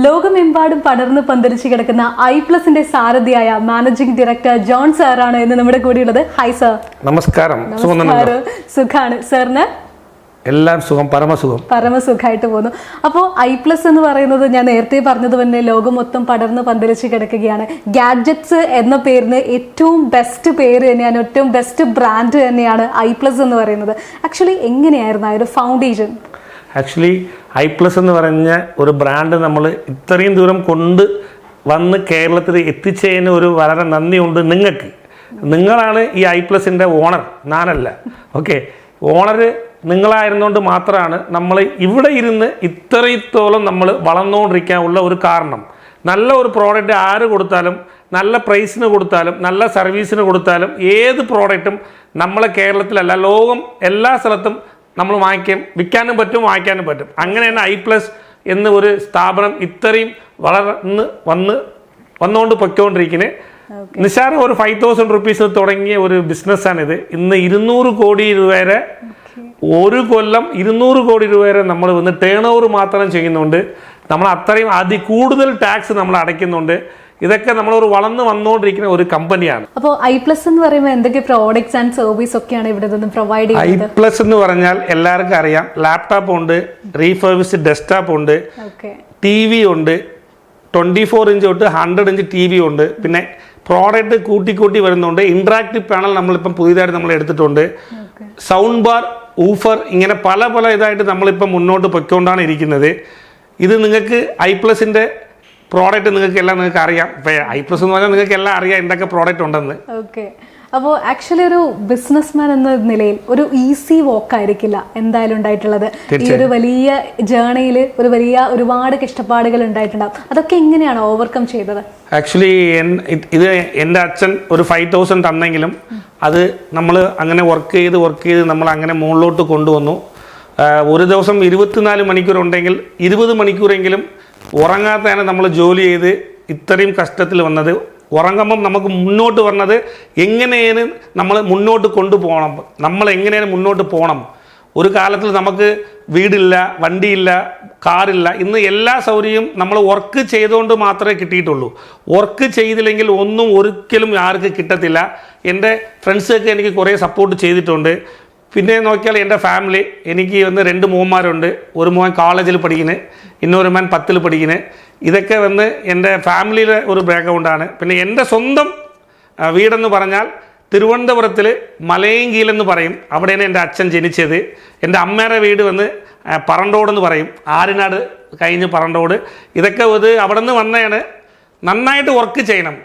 ലോകമെമ്പാടും പടർന്ന് പന്തലിച്ച് കിടക്കുന്ന ഐപ്ലസിന്റെ സാരഥിയായ മാനേജിംഗ് ഡയറക്ടർ ജോൺ സാറാണ് ഇന്ന് നമ്മുടെ കൂടെയുള്ളത്. Hi sir. നമസ്കാരം. സുഖാണ് സാറിന്? എല്ലാം സുഖം, പരമസുഖമായിട്ട് പോകുന്നു. അപ്പോൾ ഐപ്ലസ് എന്ന് പറയുന്നത് ഞാൻ നേരത്തെ പറഞ്ഞത് തന്നെ ലോകം മൊത്തം പടർന്ന് പന്തലിച്ച് കിടക്കുകയാണ്. ഗാഡ്ജറ്റ്സ് എന്ന പേരിന് ഏറ്റവും ബെസ്റ്റ് പേര് തന്നെയാണ്, ഏറ്റവും ബെസ്റ്റ് ബ്രാൻഡ് തന്നെയാണ് ഐപ്ലസ് എന്ന് പറയുന്നത്. ആക്ച്വലി എങ്ങനെയായിരുന്നു ആ ഒരു ഫൗണ്ടേഷൻ? ആക്ച്വലി ഐപ്ലസ് എന്ന് പറഞ്ഞ ഒരു ബ്രാൻഡ് നമ്മൾ ഇത്രയും ദൂരം കൊണ്ട് വന്ന് കേരളത്തിൽ എത്തിച്ചതിന് ഒരു വളരെ നന്ദിയുണ്ട് നിങ്ങൾക്ക്. നിങ്ങളാണ് ഈ ഐപ്ലസിൻ്റെ ഓണർ, ഞാനല്ല. ഓക്കെ, ഓണർ നിങ്ങളായിരുന്നുകൊണ്ട് മാത്രമാണ് നമ്മൾ ഇവിടെ ഇരുന്ന് ഇത്രത്തോളം നമ്മൾ വളർന്നുകൊണ്ടിരിക്കാനുള്ള ഒരു കാരണം. നല്ല ഒരു പ്രോഡക്റ്റ് ആര് കൊടുത്താലും, നല്ല പ്രൈസിന് കൊടുത്താലും, നല്ല സർവീസിന് കൊടുത്താലും, ഏത് പ്രോഡക്റ്റും നമ്മളെ കേരളത്തിലല്ല ലോകം എല്ലാ സ്ഥലത്തും നമ്മൾ വിൽക്കാനും പറ്റും, വാങ്ങിക്കാനും പറ്റും. അങ്ങനെ തന്നെ ഐപ്ലസ് എന്ന ഒരു സ്ഥാപനം ഇത്രയും വന്നുകൊണ്ട് പൊയ്ക്കൊണ്ടിരിക്കുന്നത്. നിസ്സാരം ഒരു 5,000 റുപ്പീസ് തുടങ്ങിയ ഒരു ബിസിനസ്സാണിത്. ഇന്ന് 200 കോടി രൂപ വരെ ഒരു കൊല്ലം 200 കോടി രൂപ വരെ നമ്മൾ വന്ന് ടേൺ ഓവർ മാത്രം ചെയ്യുന്നുണ്ട്. നമ്മൾ അത്രയും കൂടുതൽ ടാക്സ് നമ്മൾ അടയ്ക്കുന്നുണ്ട്. ഇതൊക്കെ നമ്മളൊരു വന്നുകൊണ്ടിരിക്കുന്ന ഒരു കമ്പനിയാണ്. അപ്പോൾ ഐപ്ലസ് എന്ന് പറയുമ്പോൾ എന്തൊക്കെ പ്രോഡക്ട്സ് ആൻഡ് സർവീസ് ഒക്കെയാണ് ഇവിടെ നിന്ന് പ്രൊവൈഡ് ചെയ്യുന്നത്? ഐപ്ലസ് എന്ന് പറഞ്ഞാൽ എല്ലാവർക്കും അറിയാം, ലാപ്ടോപ്പ് ഉണ്ട്, റീഫർബിഷ്ഡ് ഡെസ്ക്ടോപ്പ് ഉണ്ട്, TV ഉണ്ട്, 24 ഇഞ്ച് തൊട്ട് 100 ഇഞ്ച് TV ഉണ്ട്. പിന്നെ പ്രോഡക്റ്റ് കൂട്ടി വരുന്നുണ്ട്. ഇന്ററാക്റ്റീവ് പാനൽ നമ്മളിപ്പം പുതിയതായിട്ട് നമ്മൾ എടുത്തിട്ടുണ്ട്. സൗണ്ട് ബാർ, ഊഫർ, ഇങ്ങനെ പല ഇതായിട്ട് നമ്മളിപ്പം മുന്നോട്ട് പൊയ്ക്കൊണ്ടാണ് ഇരിക്കുന്നത്. ഇത് നിങ്ങൾക്ക് ഐപ്ലസിൻ്റെ പ്രോഡക്റ്റ് നിങ്ങൾക്ക് അറിയാം. ഐപ്ലസ് എന്ന് പറഞ്ഞാൽ നിങ്ങൾക്ക് എല്ലാം അറിയാം എന്തൊക്കെ പ്രോഡക്റ്റ് ഉണ്ടെന്ന്. ഓക്കെ, അപ്പോൾ ആക്ച്വലി ഒരു ബിസിനസ്മാൻ എന്ന നിലയിൽ ഒരു ഈസി വോക്ക് ആയിരിക്കില്ല എന്തായാലും ഉണ്ടായിട്ടുള്ളത്. ഈ ഒരു വലിയ ജേർണിയിൽ ഒരുപാട് കഷ്ടപ്പാടുകൾ ഉണ്ടായിട്ടുണ്ടാവും. അതൊക്കെ എങ്ങനെയാണ് ഓവർകം ചെയ്തത്? ആക്ച്വലി ഇത് എൻ്റെ അച്ഛൻ ഒരു 5,000 തന്നെങ്കിലും അത് നമ്മൾ അങ്ങനെ വർക്ക് ചെയ്ത് നമ്മൾ അങ്ങനെ മുകളിലോട്ട് കൊണ്ടുവന്നു. ഒരു ദിവസം 24 മണിക്കൂർ ഉണ്ടെങ്കിൽ 20 മണിക്കൂറെങ്കിലും ഉറങ്ങാത്തതാണ് നമ്മൾ ജോലി ചെയ്ത് ഇത്രയും കഷ്ടത്തിൽ വന്നത്. ഉറങ്ങുമ്പം നമുക്ക് മുന്നോട്ട് വന്നത് എങ്ങനെയാണ് നമ്മൾ മുന്നോട്ട് കൊണ്ടുപോകണം, നമ്മൾ എങ്ങനെയാണ് മുന്നോട്ട് പോകണം. ഒരു കാലത്തിൽ നമുക്ക് വീടില്ല, വണ്ടിയില്ല, കാറില്ല. ഇന്ന് എല്ലാ സൗകര്യവും നമ്മൾ വർക്ക് ചെയ്തുകൊണ്ട് മാത്രമേ കിട്ടിയിട്ടുള്ളൂ. വർക്ക് ചെയ്തില്ലെങ്കിൽ ഒന്നും ഒരിക്കലും ആർക്ക് കിട്ടത്തില്ല. എൻ്റെ ഫ്രണ്ട്സൊക്കെ എനിക്ക് കുറേ സപ്പോർട്ട് ചെയ്തിട്ടുണ്ട്. പിന്നെ നോക്കിയാൽ എൻ്റെ ഫാമിലി, എനിക്ക് 2 മോന്മാരുണ്ട്. ഒരു മോൻ കോളേജിൽ പഠിക്കുന്നത്, ഇന്നൊരു മോൻ 10ൽ പഠിക്കുന്നത്. ഇതൊക്കെ എൻ്റെ ഫാമിലിയിലെ ഒരു ബാക്ക്ഗ്രൗണ്ടാണ്. പിന്നെ എൻ്റെ സ്വന്തം വീടെന്ന് പറഞ്ഞാൽ തിരുവനന്തപുരത്തിൽ മലയങ്കീലെന്ന് പറയും. അവിടെയാണ് എൻ്റെ അച്ഛൻ ജനിച്ചത്. എൻ്റെ അമ്മയുടെ വീട് പറണ്ടോടെന്ന് പറയും, ആര്യനാട് കഴിഞ്ഞ് പറണ്ടോട്. ഇതൊക്കെ അവിടെ നിന്ന് വന്നതാണ്. നന്നായിട്ട് വർക്ക് ചെയ്യണം.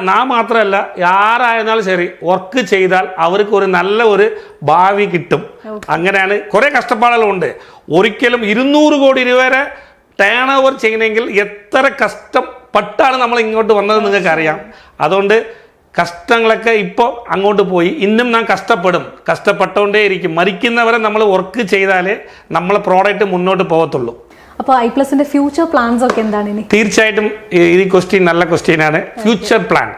നാം മാത്രമല്ല, ആരായിരുന്നാലും ശരി, വർക്ക് ചെയ്താൽ അവർക്ക് ഒരു നല്ല ഒരു ഭാവി കിട്ടും. അങ്ങനെയാണ്. കുറേ കഷ്ടപ്പാടുകളുണ്ട്. ഒരിക്കലും 200 കോടി രൂപ വരെ ടേൺ ഓവർ ചെയ്യണമെങ്കിൽ എത്ര കഷ്ടപ്പെട്ടാണ് നമ്മൾ ഇങ്ങോട്ട് വന്നത് നിങ്ങൾക്ക് അറിയാം. അതുകൊണ്ട് കഷ്ടങ്ങളൊക്കെ ഇപ്പോൾ അങ്ങോട്ട് പോയി. ഇന്നും ഞാൻ കഷ്ടപ്പെട്ടുകൊണ്ടേയിരിക്കും. മരിക്കുന്നവരെ നമ്മൾ വർക്ക് ചെയ്താലേ നമ്മളെ പ്രോഡക്റ്റ് മുന്നോട്ട് പോകത്തുള്ളൂ. അപ്പോൾ ഐപ്ലസിന്റെ ഫ്യൂച്ചർ പ്ലാൻസ് ഒക്കെ എന്താണ് ഇനി? തീർച്ചയായിട്ടും ഈ ക്വസ്റ്റ്യൻ നല്ല ക്വസ്റ്റ്യനാണ്. ഫ്യൂച്ചർ പ്ലാൻ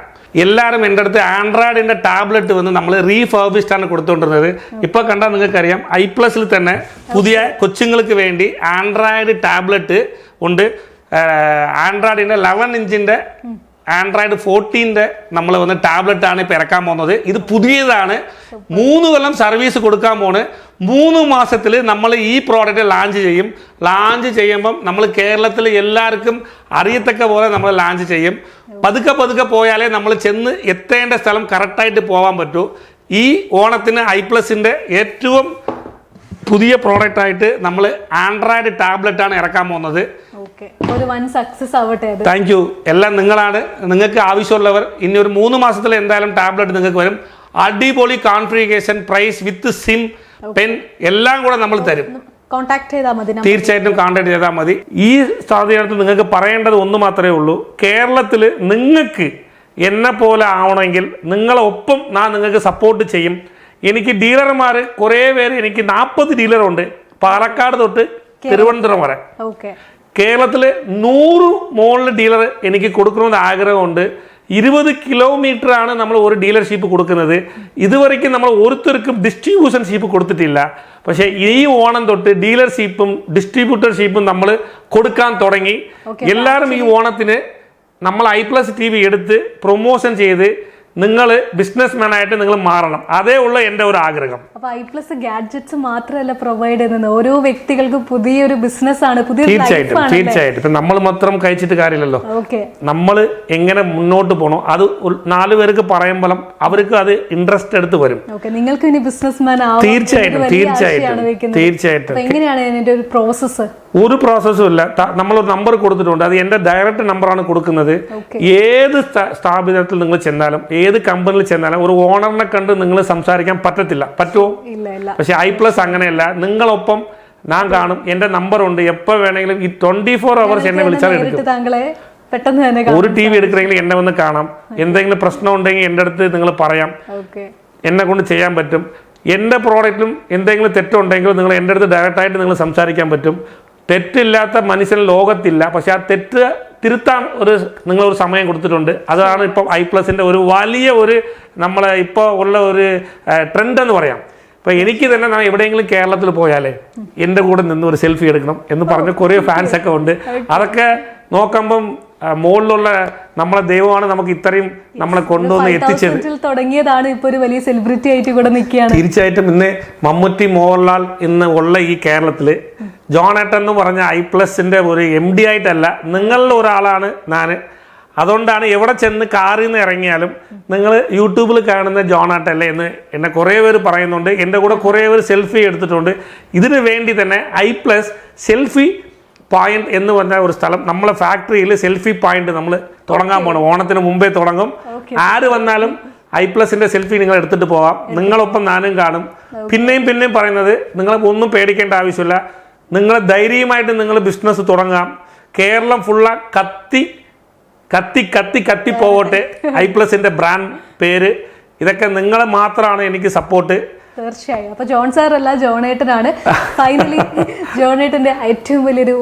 എല്ലാവരും എൻ്റെ അടുത്ത് ആൻഡ്രോയിഡിൻ്റെ ടാബ്ലറ്റ് നമ്മൾ റീഫർബിഷ്ഡ് ആണ് കൊടുത്തുകൊണ്ടിരുന്നത്. ഇപ്പോൾ കണ്ടാൽ നിങ്ങൾക്കറിയാം, ഐപ്ലസിൽ തന്നെ പുതിയ കൊച്ചുങ്ങൾക്ക് വേണ്ടി ആൻഡ്രോയിഡ് ടാബ്ലറ്റ് ഉണ്ട്. ആൻഡ്രോയിഡിൻ്റെ 11 ഇഞ്ചിൻ്റെ ആൻഡ്രോയിഡ് 14ൻ്റെ നമ്മൾ ടാബ്ലറ്റാണ് ഇപ്പോൾ ഇറക്കാൻ പോകുന്നത്. ഇത് പുതിയതാണ്. 3 കൊല്ലം സർവീസ് കൊടുക്കാൻ പോണ്. 3 മാസത്തിൽ നമ്മൾ ഈ പ്രോഡക്റ്റ് ലാഞ്ച് ചെയ്യുമ്പം നമ്മൾ കേരളത്തിൽ എല്ലാവർക്കും അറിയത്തക്ക പോലെ നമ്മൾ ലാഞ്ച് ചെയ്യും. പതുക്കെ പോയാലേ നമ്മൾ ചെന്ന് എത്തേണ്ട സ്ഥലം കറക്റ്റായിട്ട് പോകാൻ പറ്റൂ. ഈ ഓണത്തിന് ഐപ്ലസിൻ്റെ ഏറ്റവും പുതിയ പ്രോഡക്റ്റായിട്ട് നമ്മൾ ആൻഡ്രോയിഡ് ടാബ്ലറ്റാണ് ഇറക്കാൻ പോകുന്നത്. Thank you. എല്ലാം നിങ്ങളാണ്. നിങ്ങൾക്ക് ആവശ്യമുള്ളവർ ഇനി ഒരു 3 മാസത്തിൽ എന്തായാലും ടാബ്ലറ്റ് നിങ്ങൾക്ക് വരും. അടിപൊളി configuration, price with SIM, pen എല്ലാം കൂടെ നമ്മൾ തരും. തീർച്ചയായിട്ടും കോൺടാക്ട് ചെയ്താൽ മതി. ഈ സാധ്യത നിങ്ങൾക്ക് പറയേണ്ടത് ഒന്ന് മാത്രമേ ഉള്ളൂ. കേരളത്തിൽ നിങ്ങൾക്ക് എന്നെ പോലെ ആവണമെങ്കിൽ നിങ്ങളൊപ്പം ഞാൻ നിങ്ങൾക്ക് സപ്പോർട്ട് ചെയ്യും. എനിക്ക് ഡീലർമാർ കുറേ പേര്, എനിക്ക് 40 ഡീലറുണ്ട്, പാലക്കാട് തൊട്ട് തിരുവനന്തപുരം വരെ. കേരളത്തിൽ 100 മോളിൽ ഡീലർ എനിക്ക് കൊടുക്കണമെന്ന് ആഗ്രഹമുണ്ട്. 20 കിലോമീറ്ററാണ് നമ്മൾ ഒരു ഡീലർഷിപ്പ് കൊടുക്കുന്നത്. ഇതുവരെയ്ക്കും നമ്മൾ ഓരോരുത്തർക്കും ഡിസ്ട്രിബ്യൂഷൻഷിപ്പ് കൊടുത്തിട്ടില്ല. പക്ഷേ ഈ ഓണം തൊട്ട് ഡീലർഷിപ്പും ഡിസ്ട്രിബ്യൂട്ടർഷിപ്പും നമ്മൾ കൊടുക്കാൻ തുടങ്ങി. എല്ലാവരും ഈ ഓണത്തിന് നമ്മൾ iPlus TV എടുത്ത് പ്രൊമോഷൻ ചെയ്ത് നിങ്ങൾ ബിസിനസ്മാൻ ആയിട്ട് നിങ്ങൾ മാറണം. അതേ ഉള്ള എൻ്റെ ഒരു ആഗ്രഹം. അപ്പോൾ iPlus ഗാഡ്ജറ്റ്സ് മാത്രമല്ല പ്രൊവൈഡ് ചെയ്യുന്നത്, ഓരോ വ്യക്തികൾക്കും പുതിയൊരു ബിസിനസ് ആണ്, പുതിയ തീർച്ചയായിട്ടും. ഇപ്പം നമ്മൾ മാത്രം കഴിച്ചിട്ട് കാര്യമില്ലല്ലോ. നമ്മൾ എങ്ങനെ മുന്നോട്ട് പോകണം അത് 4 പേർക്ക് പറയുമ്പോൾ അവർക്ക് അത് ഇൻട്രസ്റ്റ് എടുത്ത് വരും. നിങ്ങൾക്ക് ഇനി ബിസിനസ്മാൻ തീർച്ചയായിട്ടും. എങ്ങനെയാണ് ഇതിന്റെ ഒരു പ്രോസസ്സ്? ഒരു പ്രോസസ്സും ഇല്ല. നമ്മളൊരു നമ്പർ കൊടുത്തിട്ടുണ്ട്. അത് എൻ്റെ ഡയറക്റ്റ് നമ്പറാണ് കൊടുക്കുന്നത്. ഏത് സ്ഥാപനത്തിൽ നിങ്ങൾ ചെന്നാലും ഏത് കമ്പനിയിൽ ചെന്നാലും ഒരു ഓണറിനെ കണ്ട് നിങ്ങൾ സംസാരിക്കാൻ പറ്റത്തില്ല. പറ്റുമോ? പക്ഷെ iPlus അങ്ങനെയല്ല. നിങ്ങളൊപ്പം ഞാൻ കാണും. എൻ്റെ നമ്പർ ഉണ്ട്. എപ്പോൾ വേണമെങ്കിലും ഈ 24 hours എന്നെ വിളിച്ചാൽ എടുക്കും. ഒരു TV എടുക്കണമെങ്കിൽ എന്നെ വന്ന് കാണാം. എന്തെങ്കിലും പ്രശ്നം ഉണ്ടെങ്കിൽ എൻ്റെ അടുത്ത് നിങ്ങൾ പറയാം. എന്നെ കൊണ്ട് ചെയ്യാൻ പറ്റും. എൻ്റെ പ്രോഡക്റ്റിലും എന്തെങ്കിലും തെറ്റുണ്ടെങ്കിൽ നിങ്ങൾ എൻ്റെ അടുത്ത് ഡയറക്റ്റായിട്ട് നിങ്ങൾ സംസാരിക്കാൻ പറ്റും. തെറ്റില്ലാത്ത മനുഷ്യൻ ലോകത്തില്ല. പക്ഷെ ആ തെറ്റ് തിരുത്താൻ നിങ്ങളൊരു സമയം കൊടുത്തിട്ടുണ്ട്. അതാണ് ഇപ്പം iPlusന്റെ ഒരു വലിയ നമ്മളെ ഇപ്പോൾ ഉള്ള ഒരു ട്രെൻഡ് എന്ന് പറയാം. ഇപ്പം എനിക്ക് തന്നെ ഞാൻ എവിടെയെങ്കിലും കേരളത്തിൽ പോയാലേ എൻ്റെ കൂടെ നിന്ന് ഒരു സെൽഫി എടുക്കണം എന്ന് പറഞ്ഞ കുറേ ഫാൻസൊക്കെ ഉണ്ട്. അതൊക്കെ നോക്കുമ്പം മുകളിലുള്ള നമ്മളെ ദൈവമാണ് നമുക്ക് ഇത്രയും നമ്മളെ കൊണ്ടുവന്ന് എത്തിച്ചത്. തുടങ്ങിയതാണ് ഇപ്പൊ ഒരു വലിയ സെലിബ്രിറ്റി ആയിട്ട് കൂടെ നിൽക്കുകയാണ്. തീർച്ചയായിട്ടും. ഇന്ന് മമ്മൂട്ടി, മോഹൻലാൽ ഇന്ന് ഉള്ള ഈ കേരളത്തില് ജോണേട്ടൻ എന്ന് പറഞ്ഞ iPlusന്റെ ഒരു MD ആയിട്ടല്ല, നിങ്ങളിൽ ഒരാളാണ് ഞാൻ. അതുകൊണ്ടാണ് എവിടെ ചെന്ന് കാറിൽ നിന്ന് ഇറങ്ങിയാലും നിങ്ങൾ യൂട്യൂബിൽ കാണുന്ന ജോണേട്ടല്ലേ എന്ന് എന്നെ കുറേ പേര് പറയുന്നുണ്ട്. എൻ്റെ കൂടെ കുറേ പേര് സെൽഫി എടുത്തിട്ടുണ്ട്. ഇതിനു വേണ്ടി തന്നെ iPlus സെൽഫി പോയിന്റ് എന്ന് പറഞ്ഞ ഒരു സ്ഥലം നമ്മളെ ഫാക്ടറിയിൽ സെൽഫി പോയിന്റ് നമ്മൾ തുടങ്ങാൻ പോകണം. ഓണത്തിന് മുമ്പേ തുടങ്ങും. ആര് വന്നാലും iPlusന്റെ സെൽഫി നിങ്ങൾ എടുത്തിട്ട് പോവാം. നിങ്ങളൊപ്പം ഞാനും കാണും. പിന്നെയും പറയുന്നത്, നിങ്ങൾ ഒന്നും പേടിക്കേണ്ട ആവശ്യമില്ല. നിങ്ങൾ ധൈര്യമായിട്ട് നിങ്ങൾ ബിസിനസ് തുടങ്ങാം. കേരളം ഫുള്ള കത്തി പോകട്ടെ. iPlusന്റെ ബ്രാൻഡ് പേര് ഇതൊക്കെ നിങ്ങൾ മാത്രമാണ് എനിക്ക് സപ്പോർട്ട്. തീർച്ചയായും. അപ്പൊ ജോൺ സാർ അല്ല, ജോണേട്ടനാണ്. ഫൈനലി ജോണേട്ടന്റെ ഏറ്റവും വലിയൊരു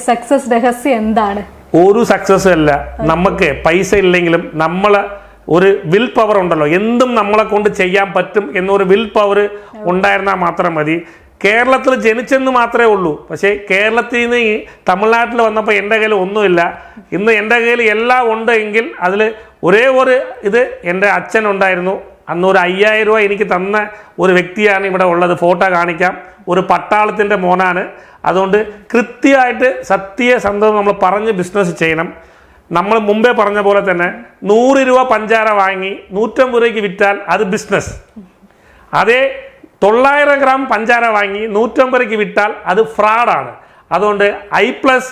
സക്സസ് രഹസ്യം എന്താണ്? ഒരു സക്സസ് അല്ല. നമുക്ക് പൈസ ഇല്ലെങ്കിലും നമ്മളെ ഒരു വിൽ പവർ ഉണ്ടല്ലോ. എന്തും നമ്മളെ കൊണ്ട് ചെയ്യാൻ പറ്റും എന്നൊരു വിൽ പവർ ഉണ്ടായിരുന്നാൽ മാത്രം മതി. കേരളത്തിൽ ജനിച്ചെന്ന് മാത്രമേ ഉള്ളൂ. പക്ഷേ കേരളത്തിൽ നിന്ന് തമിഴ്നാട്ടിൽ വന്നപ്പോൾ എൻ്റെ കയ്യിൽ ഒന്നുമില്ല. ഇന്ന് എൻ്റെ കയ്യിൽ എല്ലാം ഉണ്ട് എങ്കിൽ അതിൽ ഒരേ ഇത് എൻ്റെ അച്ഛൻ ഉണ്ടായിരുന്നു. അന്ന് ഒരു 5000 രൂപ എനിക്ക് തന്ന ഒരു വ്യക്തിയാണ് ഇവിടെ ഉള്ളത്. ഫോട്ടോ കാണിക്കാം. ഒരു പട്ടാളത്തിൻ്റെ മോനാണ്. അതുകൊണ്ട് കൃത്യമായിട്ട് സത്യസന്ധം നമ്മൾ പറഞ്ഞ് ബിസിനസ് ചെയ്യണം. നമ്മൾ മുമ്പേ പറഞ്ഞ പോലെ തന്നെ 100 രൂപ പഞ്ചാര വാങ്ങി 150 രൂപയ്ക്ക് വിറ്റാൽ അത് ബിസിനസ്. അതേ 900 ഗ്രാം പഞ്ചാര വാങ്ങി 150 രൂപയ്ക്ക് വിറ്റാൽ അത് ഫ്രോഡാണ്. അതുകൊണ്ട് iPlus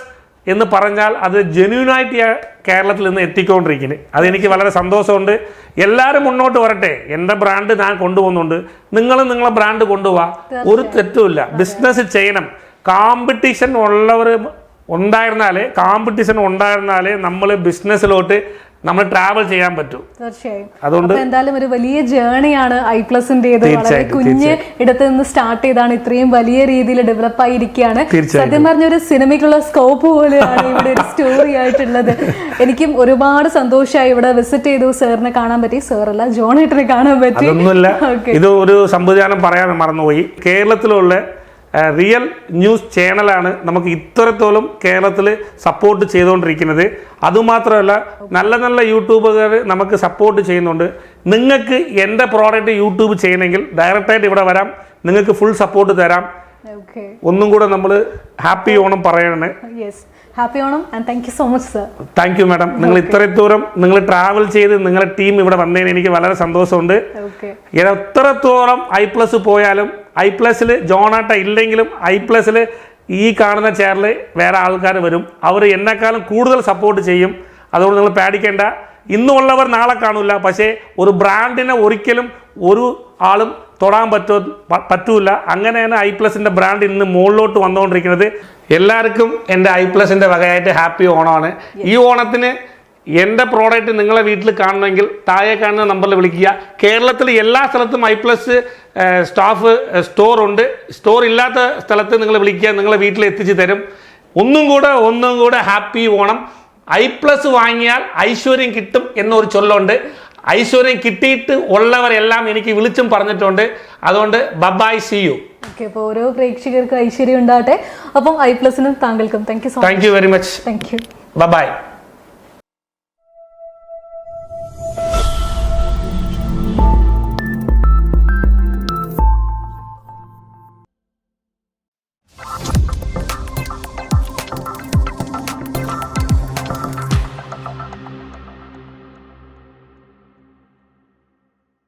എന്ന് പറഞ്ഞാൽ അത് ജെന്യൂനായിട്ട് കേരളത്തിൽ നിന്ന് എത്തിക്കൊണ്ടിരിക്കുന്നത്. അതെനിക്ക് വളരെ സന്തോഷമുണ്ട്. എല്ലാവരും മുന്നോട്ട് വരട്ടെ. എൻ്റെ ബ്രാൻഡ് ഞാൻ കൊണ്ടുപോകുന്നുണ്ട്. നിങ്ങളെ ബ്രാൻഡ് കൊണ്ടുപോവാ. ഒരു തെറ്റുമില്ല. ബിസിനസ് ചെയ്യണം. കോമ്പറ്റീഷൻ ഉണ്ടായിരുന്നാലേ നമ്മൾ ബിസിനസ്സിലോട്ട് നമ്മൾ ട്രാവൽ ചെയ്യാൻ പറ്റും. തീർച്ചയായും. അതുകൊണ്ട് എന്തായാലും ഒരു വലിയ ജേണിയാണ് iPlusന്റേത്. വളരെ കുഞ്ഞ് ഇടത്ത് നിന്ന് സ്റ്റാർട്ട് ചെയ്താണ് ഇത്രയും വലിയ രീതിയിൽ ഡെവലപ്പ് ആയിരിക്കുകയാണ്. സത്യം പറഞ്ഞ ഒരു സിനിമയ്ക്കുള്ള സ്കോപ്പ് പോലെയാണ് ഇവിടെ ഒരു സ്റ്റോറി ആയിട്ടുള്ളത്. എനിക്കും ഒരുപാട് സന്തോഷമായി ഇവിടെ വിസിറ്റ് ചെയ്തു. സാറിനെ കാണാൻ പറ്റി. സാറല്ല, ജോണേട്ടനെ കാണാൻ പറ്റി. ഇത് ഒരു സംവിധാനം പറയാൻ മറന്നുപോയി. കേരളത്തിലുള്ള റിയൽ ന്യൂസ് ചാനലാണ് നമുക്ക് ഇത്രത്തോളം കേരളത്തിൽ സപ്പോർട്ട് ചെയ്തുകൊണ്ടിരിക്കുന്നത്. അതുമാത്രമല്ല നല്ല യൂട്യൂബുകാർ നമുക്ക് സപ്പോർട്ട് ചെയ്യുന്നുണ്ട്. നിങ്ങൾക്ക് എൻ്റെ പ്രോഡക്റ്റ് യൂട്യൂബ് ചെയ്യണമെങ്കിൽ ഡയറക്റ്റായിട്ട് ഇവിടെ വരാം. നിങ്ങൾക്ക് ഫുൾ സപ്പോർട്ട് തരാം. ഒന്നും കൂടെ നമ്മൾ ഹാപ്പി ഓണം പറയണേ. Happy Onam and thank you so much sir. Thank you madam. നിങ്ങൾ ഇത്രയും ദൂരം നിങ്ങൾ ട്രാവൽ ചെയ്ത് നിങ്ങളുടെ ടീം ഇവിടെ വന്നതിന് എനിക്ക് വളരെ സന്തോഷമുണ്ട്. എത്രത്തോളം iPlus പോയാലും iPlusൽ ജോണാട്ട ഇല്ലെങ്കിലും iPlusൽ ഈ കാണുന്ന ചെയറിൽ വേറെ ആൾക്കാർ വരും. അവർ എന്നെക്കാളും കൂടുതൽ സപ്പോർട്ട് ചെയ്യും. അതുകൊണ്ട് നിങ്ങൾ പേടിക്കേണ്ട. ഇന്നുള്ളവർ നാളെ കാണില്ല. പക്ഷേ ഒരു ബ്രാൻഡിനെ ഒരിക്കലും ഒരു ആളും തൊടാൻ പറ്റൂല. അങ്ങനെയാണ് iPlusന്റെ ബ്രാൻഡ് ഇന്ന് മുകളിലോട്ട് വന്നുകൊണ്ടിരിക്കുന്നത്. എല്ലാവർക്കും എൻ്റെ iPlusന്റെ വകയായിട്ട് ഹാപ്പി ഓണമാണ്. ഈ ഓണത്തിന് എൻ്റെ പ്രോഡക്റ്റ് നിങ്ങളെ വീട്ടിൽ കാണണമെങ്കിൽ താഴെ കാണുന്ന നമ്പറിൽ വിളിക്കുക. കേരളത്തിൽ എല്ലാ സ്ഥലത്തും iPlus സ്റ്റോർ ഉണ്ട്. സ്റ്റോർ ഇല്ലാത്ത സ്ഥലത്ത് നിങ്ങൾ വിളിക്കുക. നിങ്ങളെ വീട്ടിൽ എത്തിച്ചു തരും. ഒന്നും കൂടെ ഹാപ്പി ഓണം. I+ വാങ്ങിയാൽ ഐശ്വര്യം കിട്ടും എന്നൊരു ചൊല്ലുണ്ട്. ഐശ്വര്യം കിട്ടിയിട്ട് ഉള്ളവരെല്ലാം എനിക്ക് വിളിച്ചും പറഞ്ഞിട്ടുണ്ട്. അതുകൊണ്ട് ബൈ, സീ യു. ഓക്കെ, അപ്പോൾ ഓരോ പ്രേക്ഷകർക്കും ഐശ്വര്യം ഉണ്ടാകട്ടെ. അപ്പം I+നും താങ്കൾക്കും thank you so much. Thank you very much. Thank you. By.